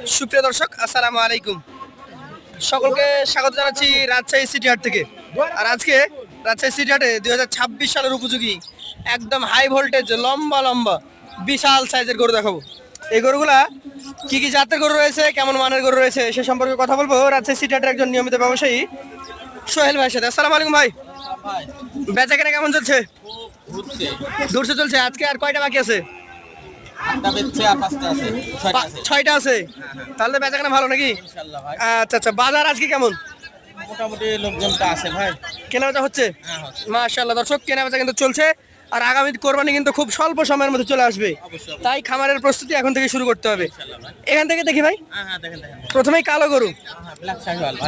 সুপ্রিয় দর্শক, আসসালামু আলাইকুম। সকলকে স্বাগত জানাচ্ছি রাজশাহী সিটি হাট থেকে। আর আজকে রাজশাহী সিটি হাটে 2026 সালের উপযোগী একদম হাই ভোল্টেজ লম্বা লম্বা বিশাল সাইজের গরু দেখাবো। এই গরুগুলা কি কি জাতের গরু রয়েছে, কেমন মানের গরু রয়েছে সে সম্পর্কে কথা বলবো রাজশাহী সিটি হাটের একজন নিয়মিত ব্যবসায়ী সোহেল ভাইয়ের সাথে। আসসালামু আলাইকুম ভাই। বেচা কেনা কেমন চলছে? দূরছে চলছে। আজকে আর কয়টা বাকি আছে? ছয়টা আছে। তাহলে বেচা কেনা ভালো নাকি? আচ্ছা আচ্ছা। বাজার আজকে কেমন? মোটামুটি লোকজনটা আছে ভাই। কেনা বেচা হচ্ছে? মাশাআল্লাহ। দর্শক, কেনা বেচা কিন্তু চলছে। আর আগামী কোরবানি কিন্তু খুব স্বল্প সময়ের মধ্যে চলে আসবে, তাই খামারের প্রস্তুতি এখন থেকে শুরু করতে হবে। এখান থেকে দেখি ভাই, প্রথমেই কালো গরু,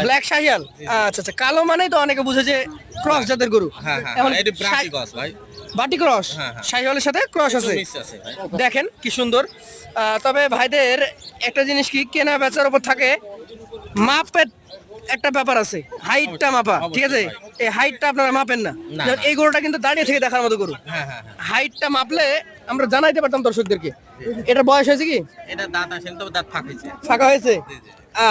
ব্ল্যাক শাহিয়াল। আচ্ছা আচ্ছা। কালো মানেই তো অনেকে বুঝে যে ক্রস জাতের গরু। এখন বাটি ক্রস শাহিওয়ালের সাথে ক্রস আছে, দেখেন কি সুন্দর। তবে ভাইদের একটা জিনিস কি, কেনা বেচার উপর থাকে মাপের একটা ব্যাপার আছে, হাইটটা মাপা। ঠিক আছে, এই হাইটটা আপনারা মাপেন না। এই গরুটা কিন্তু দাঁড়িয়ে থেকে দেখার মতো গরু। হাইটটা মাপলে আমরা জানাইতে পারতাম দর্শকদেরকে। এটার বয়স হয়েছে কি? এটা দাঁত আসেন, তবে দাঁত ফাঁকা হয়েছে।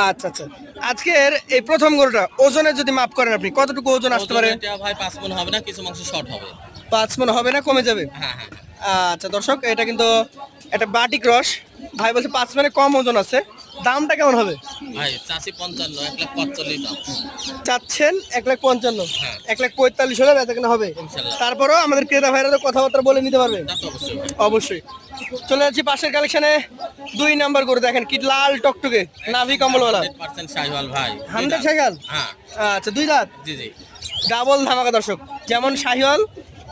আচ্ছা আচ্ছা। আজকের এই প্রথম গরুটা ওজনের যদি মাপ করেন আপনি, কতটুকু ওজন আসতে পারে? ভাই 5 মণ হবে না, কিছু মাংস শর্ট হবে। 5 মণ হবে না, কমে যাবে। আচ্ছা দর্শক, এটা কিন্তু একটা বাটি ক্রস। ভাই বলছে 5 মানে কম ওজন আছে। দামটা কেমন হবে ভাই? চাষি 55, 1,45,000 দাম চাচ্ছেন। 1,55,000, 1,45,000 হলে বেচা কেনা হবে। তারপরেও আমাদের ক্রেতা ভাইরা তো কথাবার্তা বলে নিতে পারবে। অবশ্যই। চলে যাচ্ছি পাশের কালেকশনে। 2 নাম্বার করে দেখেন কি লাল টকটকে নাভি কম্বলওয়ালা 100% শাহিওয়াল ভাই। 100 শাহিওয়াল। আচ্ছা, 2 দাঁত। জি জি। ডাবল ধামাকা দর্শক। যেমন শাহিওয়াল,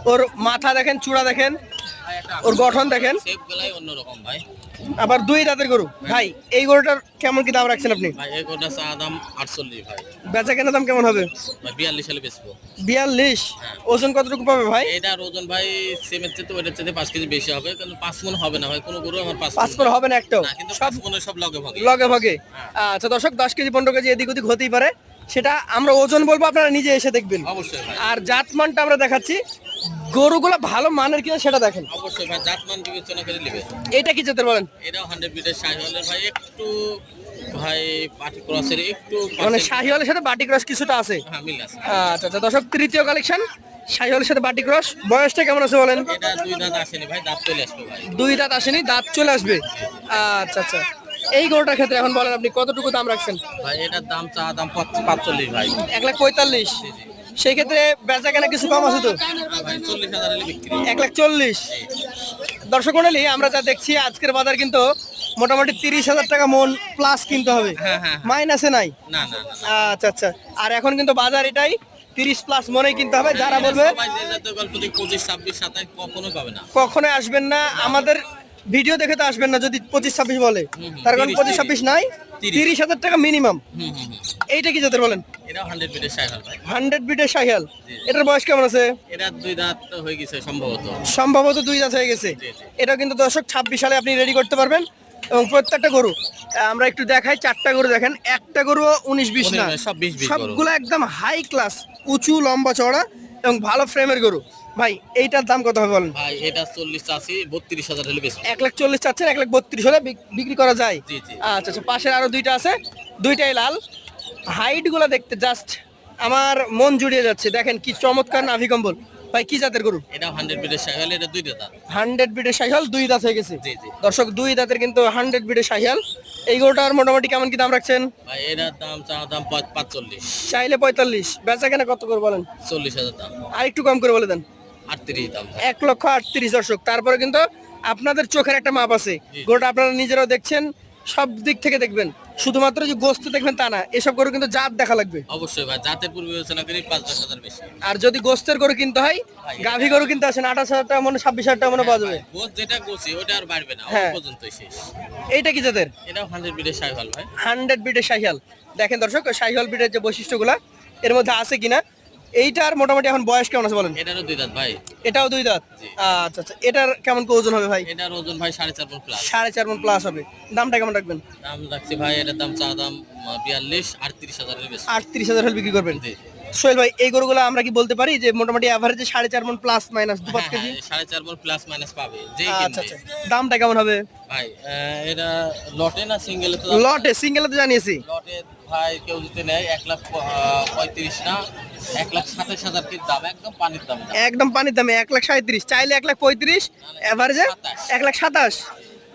ওর মাথা দেখেন, চূড়া দেখেন, ওর গঠন দেখেন, শেপগুলাই অন্যরকম ভাই। আবার 2 দাঁতের গরু। ভাই এই গরুটার কেমন কি দাম রাখছেন আপনি? ভাই এই গরুটার চা দাম 48 ভাই। বেচা কেনা দাম কেমন হবে? ভাই 42 হলে বেচবো। 42? ওজন কতটুকু পাবে ভাই? এটার ওজন ভাই সেমের চেয়ে তো ওটার চেয়ে 5 কেজি বেশি হবে, কিন্তু 5 মণ হবে না ভাই। কোনো গরু আমার 5 মণ হবে না একটাও। কিন্তু সব মণের সব লগে ভাগে লগে ভাগে। আচ্ছা দর্শক, 10 কেজি 15 কেজি এদিক ওদিক হতেই পারে, সেটা আমরা ওজন বলবো, আপনারা নিজে এসে দেখবেন। অবশ্যই ভাই। আর জাতমানটা আমরা দেখাচ্ছি, গরুগুলো ভালো মানের কিনা সেটা দেখেন। অবশ্যই ভাই, জাতমান বিবেচনা করে নেবে। এটা কি জাতের বলেন? এটাও 100 বিটের শাহিওয়ালের ভাই। একটু ভাই বাটি ক্রসের একটু মানে শাহিওয়ালের সাথে বাটি ক্রস কিছুটা আছে। হ্যাঁ, মিল আছে। আচ্ছা আচ্ছা দর্শক, তৃতীয় কালেকশন শাহিওয়ালের সাথে বাটি ক্রস। বয়সটা কেমন আছে বলেন? এটা 2 দাঁত আসেনি ভাই, দাঁত চলে আসবে ভাই। 2 দাঁত আসেনি, দাঁত চলে আসবে। আচ্ছা আচ্ছা। এই গরুটার ক্ষেত্রে এখন বলেন আপনি কতটুকু দাম রাখছেন? ভাই এটার দাম চা দাম 45 ভাই। 1,45,000। সেই ক্ষেত্রে বেচা কেনা কিছু কম আছে তো? ভাই 40,000 হলে বিক্রি। 1,40,000। দর্শক মণ্ডলী, আমরা যা দেখছি আজকের বাজার কিন্তু মোটামুটি 30,000 টাকা মন প্লাস কিনতে হবে। মাইনাসে নাই। না না না। আচ্ছা আচ্ছা। আর এখন কিন্তু বাজার এটাই 30 প্লাস মনেই কিনতে হবে। যারা বলবে সবাই যে জাতীয় গল্প 25, 26, 27 কখনো পাবে না। কখনোই আসবেন না, আমাদের ভিডিও দেখে তো আসবেন না যদি 25, 26 বলে। তার কারণ 25, 26 নাই, 30,000 টাকা মিনিমাম। এইটা কি জাতের বলেন? এটাও 100 বিটের শাহিওয়াল ভাই। 100 বিটের শাহিয়াল। এটার বয়স কেমন আছে? এটা 2 দাঁত হয়ে গেছে সম্ভবত। সম্ভবত 2 দাঁত হয়ে গেছে। এটা কিন্তু দর্শক 26 সালে আপনি রেডি করতে পারবেন। এবং প্রত্যেকটা গরু আমরা একটু দেখাই। 4টা গরু দেখেন, একটা গরু 19-20 না, সব 20 সবগুলো একদম হাই ক্লাস, উঁচু লম্বা চওড়া এবং ভালো ফ্রেমের গরু। ভাই এইটার দাম কত হবে বলেন? ভাই এটা 40 চাষি 32,000 হলে বেচবো। 1,40,000 চাচ্ছেন, 1,32,000 হলে বিক্রি করা যায়। জি জি। আচ্ছা আচ্ছা। পাশের আরো 2টা আছে, 2টাই লাল। হাইট গুলা দেখতে জাস্ট আমার মন জুড়িয়ে যাচ্ছে। দেখেন কি চমৎকার নাভি কম্বল। ভাই কি জাতের গরু? এটা 100 বিটের শাহিওয়াল। এটা 2 দাঁত। 100 বিটের শাহিয়াল, 2 দাঁত হয়ে গেছে। জি জি। দর্শক 2 দাঁতের কিন্তু 100 বিটের শাহিয়াল। এই গরুটার মোটামুটি কেমন কি দাম রাখছেন? ভাই এটার দাম চা দাম 45। চাইলে 45, বেচা কেনা কত করে বলেন? 40,000 দাম। আর একটু কম করে বলে দেন। 38 দাম। 1,38,000 দর্শক। তারপরে কিন্তু আপনাদের চোখের একটা মাপ আছে। গরুটা আপনারা নিজেরাও দেখছেন, সব দিক থেকে দেখবেন। শুধুমাত্র যে গোস্ত দেখবেন তা না, এসব গরু কিন্তু জাত দেখা লাগবে। অবশ্যই ভাই, জাতের পূর্বে বিবেচনা করি 5-10,000 বেশি। আর যদি গোস্তের গরু কিনতে হয়, গাভী গরু কিনতে আসেন 28,000 টাকা মনে, 26,000 টাকা মনে পাওয়া যাবে। গোস যেটা গোসি ওটা আর বাড়বে না, ওই পর্যন্তই শেষ। এইটা কি জাতের? এটাও 100 বিটের শাহিওয়াল ভাই। 100 বিটের শাহিয়াল। দেখেন দর্শক, শাহিয়াল বিটের যে বৈশিষ্ট্যগুলা এর মধ্যে আছে কিনা। এইটার মোটামুটি এখন বয়স কেমন আছে বলেন? এটারও 2 দাঁত ভাই। এটাও 2 দাঁত। আচ্ছা আচ্ছা। এটার কেমন কি ওজন হবে ভাই? এটার ওজন ভাই 4.5 মণ প্লাস। 4.5 মণ প্লাস হবে। দামটা কেমন রাখবেন? দাম রাখছি ভাই, এটার দাম চা দাম 42, 38,000 এর বেশি। 38,000 হলে বিক্রি করবেন। সোহেল ভাই এই গরুগুলো আমরা কি বলতে পারি যে মোটামুটি অ্যাভারেজে 4.5 মণ প্লাস মাইনাস 2-5 কেজি? 4.5 মণ প্লাস মাইনাস পাবে যেই আচ্ছা কিনবে। আচ্ছা, দামটা কেমন হবে? ভাই এটা লটে না সিঙ্গেলে তো লটে, সিঙ্গেলে তো জানিয়েছি। লটে ভাই কেউ যদি নেয় 1,35,000 না 1,27,000 কি দাম, একদম পানির দাম। একদম পানির দামে 1,37,000, চাইলে 1,35,000, এভারেজে 1,27,000।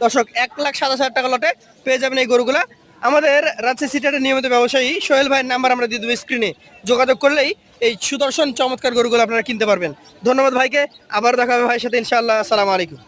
দর্শক 1,27,000 টাকা লটে পেয়ে যাবেন এই গরুগুলা। আমাদের রাজশাহী সিটারের নিয়মিত ব্যবসায়ী সোহেল ভাইয়ের নাম্বার আমরা দিয়ে দেবো স্ক্রিনে, যোগাযোগ করলেই এই সুদর্শন চমৎকার গরুগুলো আপনারা কিনতে পারবেন। ধন্যবাদ ভাইকে, আবার দেখা হবে ভাইয়ের সাথে ইনশাআল্লাহ। আসসালামু আলাইকুম।